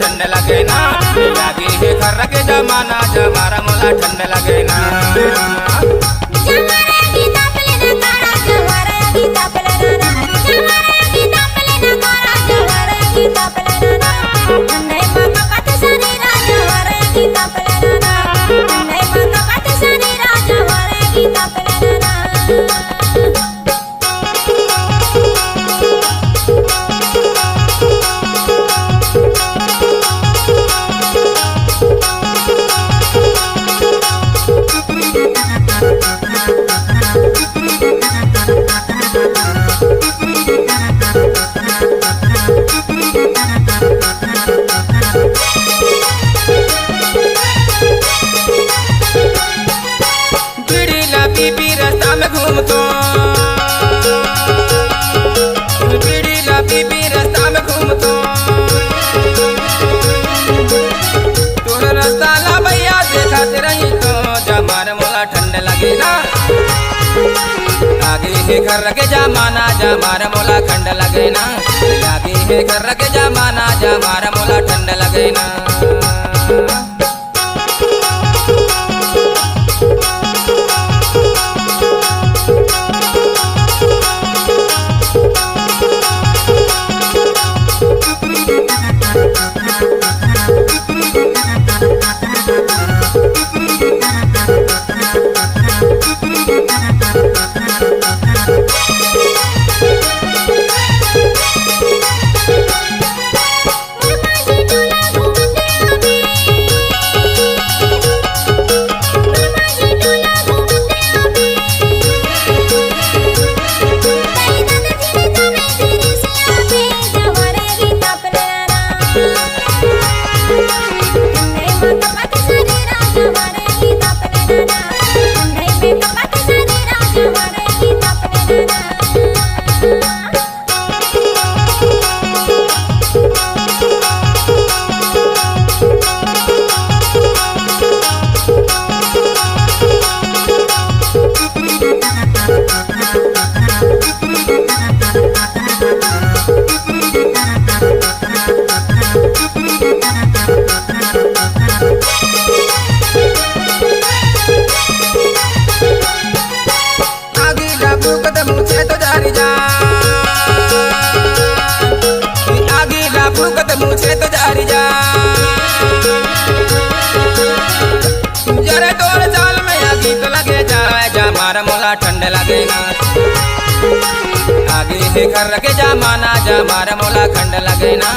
ठंड लगे ना। लागी है खर के जमाना जमारा मोला ठंड लगे ना। जमारे गीता पले ना कारा जमारे गीता पले ना जमारे गीता पले ना कारा जमारे गीता पले ना ठंडे माका पत सनी राज जमारे गीता पले ना ठंडे माका पत सनी राज जमारे गीता पले ना। बीबी रास्ता में घूमतो बीड़ी ला बीबी रास्ता में घूमतो तोड़ रास्ता ला भैया देखते रही तो जमार मोला ठंड लगे ना। आगे है घर के जमाना जमार मोला ठंड लगे ना। आगे है घर के जमाना जमार मोला ठंड लगे ना। मुझे तो जारी जा आगे लाफूकत मुझे तो जारी जा जरे तोर चाल में आगे तो लगे जाए जमारा मोला ठंड लगे ना। आगे है घर के जमाना जमारा मोला ठंड लगे ना।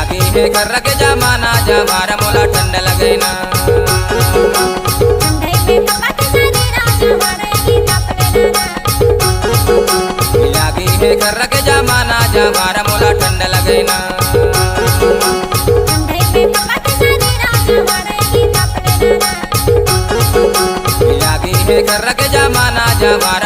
आगे है घर के जमाना जमारा मोला ठंड लगे ना। लागी है घर के जमाना जमारा मोला ठंड लगे ना। लागी है घर के जमाना जमारा